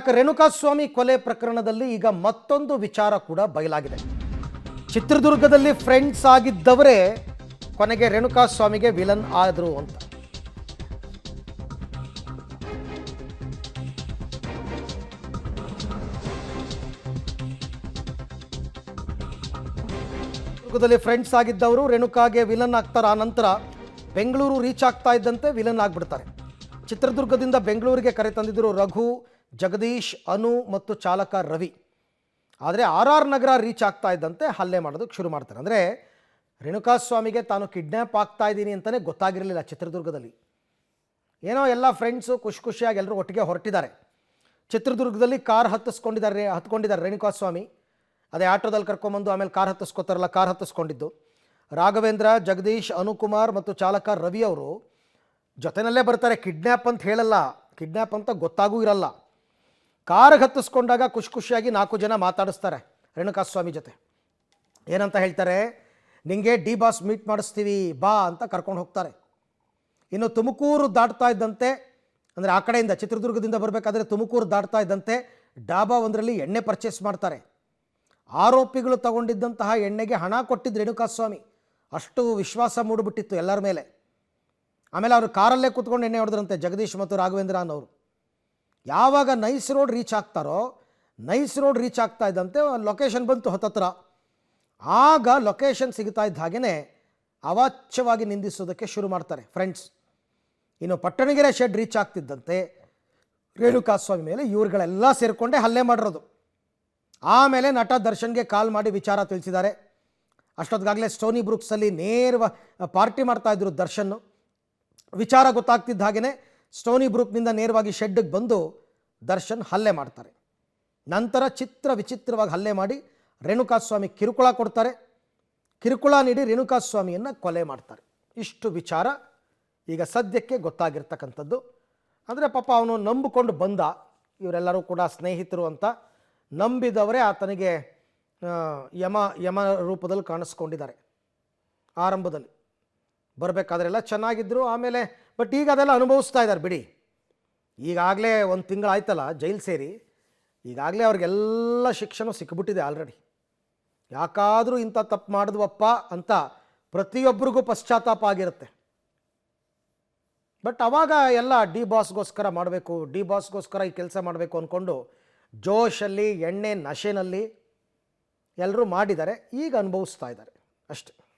ನಾಯಕ ರೇಣುಕಾಸ್ವಾಮಿ ಕೊಲೆ ಪ್ರಕರಣದಲ್ಲಿ ಈಗ ಮತ್ತೊಂದು ವಿಚಾರ ಕೂಡ ಬಯಲಾಗಿದೆ. ಚಿತ್ರದುರ್ಗದಲ್ಲಿ ಫ್ರೆಂಡ್ಸ್ ಆಗಿದ್ದವರೇ ಕೊನೆಗೆ ರೇಣುಕಾಸ್ವಾಮಿಗೆ ವಿಲನ್ ಆದರು ಅಂತ. ಚಿತ್ರದುರ್ಗದಲ್ಲಿ ಫ್ರೆಂಡ್ಸ್ ಆಗಿದ್ದವರು ರೇಣುಕಾಗೆ ವಿಲನ್ ಆಗ್ತಾರೆ. ಆ ನಂತರ ಬೆಂಗಳೂರು ರೀಚ್ ಆಗ್ತಾ ಇದ್ದಂತೆ ವಿಲನ್ ಆಗಿಬಿಡ್ತಾರೆ. ಚಿತ್ರದುರ್ಗದಿಂದ ಬೆಂಗಳೂರಿಗೆ ಕರೆ ತಂದಿದ್ದರು ರಘು, ಜಗದೀಶ್, ಅನು ಮತ್ತು ಚಾಲಕ ರವಿ. ಆದರೆ RR ನಗರ ರೀಚ್ ಆಗ್ತಾ ಇದ್ದಂತೆ ಹಲ್ಲೆ ಮಾಡೋದಕ್ಕೆ ಶುರು ಮಾಡ್ತಾರೆ. ಅಂದರೆ ರೇಣುಕಾಸ್ವಾಮಿಗೆ ತಾನು ಕಿಡ್ನ್ಯಾಪ್ ಆಗ್ತಾ ಇದ್ದೀನಿ ಅಂತಲೇ ಗೊತ್ತಾಗಿರಲಿಲ್ಲ. ಚಿತ್ರದುರ್ಗದಲ್ಲಿ ಏನೋ ಎಲ್ಲ ಫ್ರೆಂಡ್ಸು ಖುಷಿಯಾಗಿ ಎಲ್ಲರೂ ಒಟ್ಟಿಗೆ ಹೊರಟಿದ್ದಾರೆ. ಚಿತ್ರದುರ್ಗದಲ್ಲಿ ಕಾರ್ ಹತ್ಕೊಂಡಿದ್ದಾರೆ ರೇಣುಕಾಸ್ವಾಮಿ. ಅದೇ ಆಟೋದಲ್ಲಿ ಕರ್ಕೊಂಬಂದು ಆಮೇಲೆ ಕಾರ್ ಹತ್ತಿಸ್ಕೊತಾರಲ್ಲ, ಕಾರ್ ಹತ್ತಿಸ್ಕೊಂಡಿದ್ದು ರಾಘವೇಂದ್ರ, ಜಗದೀಶ್, ಅನುಕುಮಾರ್ ಮತ್ತು ಚಾಲಕ ರವಿ ಅವರು ಜೊತೆಯಲ್ಲೇ ಬರ್ತಾರೆ. ಕಿಡ್ನ್ಯಾಪ್ ಅಂತ ಹೇಳಲ್ಲ, ಕಿಡ್ನ್ಯಾಪ್ ಅಂತ ಗೊತ್ತಾಗೂ ಇರಲ್ಲ. ಕಾರ್ಗೆ ಹತ್ತಿಸ್ಕೊಂಡಾಗ ಖುಷಿಯಾಗಿ 4 ಜನ ಮಾತಾಡಿಸ್ತಾರೆ ರೇಣುಕಾಸ್ವಾಮಿ ಜೊತೆ. ಏನಂತ ಹೇಳ್ತಾರೆ, ನಿಮಗೆ ಡಿ ಬಾಸ್ ಮೀಟ್ ಮಾಡಿಸ್ತೀವಿ ಬಾ ಅಂತ ಕರ್ಕೊಂಡು ಹೋಗ್ತಾರೆ. ಇನ್ನು ತುಮಕೂರು ದಾಟ್ತಾ ಇದ್ದಂತೆ, ಅಂದರೆ ಆ ಕಡೆಯಿಂದ ಚಿತ್ರದುರ್ಗದಿಂದ ಬರಬೇಕಾದ್ರೆ ತುಮಕೂರು ದಾಟ್ತಾ ಇದ್ದಂತೆ ಡಾಬಾ ಒಂದರಲ್ಲಿ ಎಣ್ಣೆ ಪರ್ಚೇಸ್ ಮಾಡ್ತಾರೆ. ಆರೋಪಿಗಳು ತಗೊಂಡಿದ್ದಂತಹ ಎಣ್ಣೆಗೆ ಹಣ ಕೊಟ್ಟಿದ್ದು ರೇಣುಕಾಸ್ವಾಮಿ. ಅಷ್ಟು ವಿಶ್ವಾಸ ಮೂಡಿಬಿಟ್ಟಿತ್ತು ಎಲ್ಲರ ಮೇಲೆ. ಆಮೇಲೆ ಅವರು ಕಾರಲ್ಲೇ ಕೂತ್ಕೊಂಡು ಎಣ್ಣೆ ಹೊಡೆದ್ರಂತೆ ಜಗದೀಶ್ ಮತ್ತು ರಾಘವೇಂದ್ರ ಅನ್ನೋರು. ಯಾವಾಗ ನೈಸ್ ರೋಡ್ ರೀಚ್ ಆಗ್ತಾರೋ, ನೈಸ್ ರೋಡ್ ರೀಚ್ ಆಗ್ತಾ ಇದ್ದಂತೆ ಲೊಕೇಶನ್ ಬಂತು ಹತ್ತತ್ರ. ಆಗ ಲೊಕೇಶನ್ ಸಿಗ್ತಾ ಇದ್ದ ಹಾಗೆಯೇ ಅವಾಚ್ಯವಾಗಿ ನಿಂದಿಸೋದಕ್ಕೆ ಶುರು ಮಾಡ್ತಾರೆ ಫ್ರೆಂಡ್ಸ್. ಇನ್ನು ಪಟ್ಟಣಗೆರೆ ಶೆಡ್ ರೀಚ್ ಆಗ್ತಿದ್ದಂತೆ ರೇಣುಕಾಸ್ವಾಮಿ ಮೇಲೆ ಇವ್ರುಗಳೆಲ್ಲ ಸೇರಿಕೊಂಡೇ ಹಲ್ಲೆ ಮಾಡಿರೋದು. ಆಮೇಲೆ ನಟ ದರ್ಶನ್ಗೆ ಕಾಲ್ ಮಾಡಿ ವಿಚಾರ ತಿಳಿಸಿದ್ದಾರೆ. ಅಷ್ಟೊತ್ತಿಗಾಗಲೇ ಸ್ಟೋನಿ ಬ್ರೂಕ್ಸಲ್ಲಿ ಪಾರ್ಟಿ ಮಾಡ್ತಾಯಿದ್ರು ದರ್ಶನ್. ವಿಚಾರ ಗೊತ್ತಾಗ್ತಿದ್ದ ಹಾಗೆಯೇ ಸ್ಟೋನಿ ಬ್ರೂಕ್ನಿಂದ ನೇರವಾಗಿ ಶೆಡ್ಗೆ ಬಂದು ದರ್ಶನ್ ಹಲ್ಲೆ ಮಾಡ್ತಾರೆ. ನಂತರ ವಿಚಿತ್ರವಾಗಿ ಹಲ್ಲೆ ಮಾಡಿ ರೇಣುಕಾಸ್ವಾಮಿ ಕಿರುಕುಳ ಕೊಡ್ತಾರೆ. ಕಿರುಕುಳ ನೀಡಿ ರೇಣುಕಾಸ್ವಾಮಿಯನ್ನು ಕೊಲೆ ಮಾಡ್ತಾರೆ. ಇಷ್ಟು ವಿಚಾರ ಈಗ ಸದ್ಯಕ್ಕೆ ಗೊತ್ತಾಗಿರ್ತಕ್ಕಂಥದ್ದು. ಅಂದರೆ ಪಾಪ ಅವನು ನಂಬಿಕೊಂಡು ಬಂದ, ಇವರೆಲ್ಲರೂ ಕೂಡ ಸ್ನೇಹಿತರು ಅಂತ ನಂಬಿದವರೇ ಆತನಿಗೆ ಯಮ ರೂಪದಲ್ಲಿ ಕಾಣಿಸ್ಕೊಂಡಿದ್ದಾರೆ. ಆರಂಭದಲ್ಲಿ ಬರಬೇಕಾದ್ರೆಲ್ಲ ಚೆನ್ನಾಗಿದ್ದರು, ಆಮೇಲೆ ಬಟ್ ಈಗ ಅದೆಲ್ಲ ಅನುಭವಿಸ್ತಾ ಇದ್ದಾರೆ ಬಿಡಿ. ಈಗಾಗಲೇ 1 ತಿಂಗಳು ಆಯ್ತಲ್ಲ ಜೈಲು ಸೇರಿ, ಈಗಾಗಲೇ ಅವ್ರಿಗೆಲ್ಲ ಶಿಕ್ಷಣ ಸಿಕ್ಕಿಬಿಟ್ಟಿದೆ ಆಲ್ರೆಡಿ. ಯಾಕಾದರೂ ಇಂಥ ತಪ್ಪು ಮಾಡಿದ್ವಪ್ಪ ಅಂತ ಪ್ರತಿಯೊಬ್ಬರಿಗೂ ಪಶ್ಚಾತ್ತಾಪ ಆಗಿರುತ್ತೆ. ಬಟ್ ಅವಾಗ ಎಲ್ಲ ಡಿ ಬಾಸ್ಗೋಸ್ಕರ ಮಾಡಬೇಕು, ಡಿ ಬಾಸ್ಗೋಸ್ಕರ ಈ ಕೆಲಸ ಮಾಡಬೇಕು ಅಂದ್ಕೊಂಡು ಜೋಶಲ್ಲಿ ಎಣ್ಣೆ ನಶೆನಲ್ಲಿ ಎಲ್ಲರೂ ಮಾಡಿದ್ದಾರೆ. ಈಗ ಅನುಭವಿಸ್ತಾ ಇದ್ದಾರೆ ಅಷ್ಟೆ.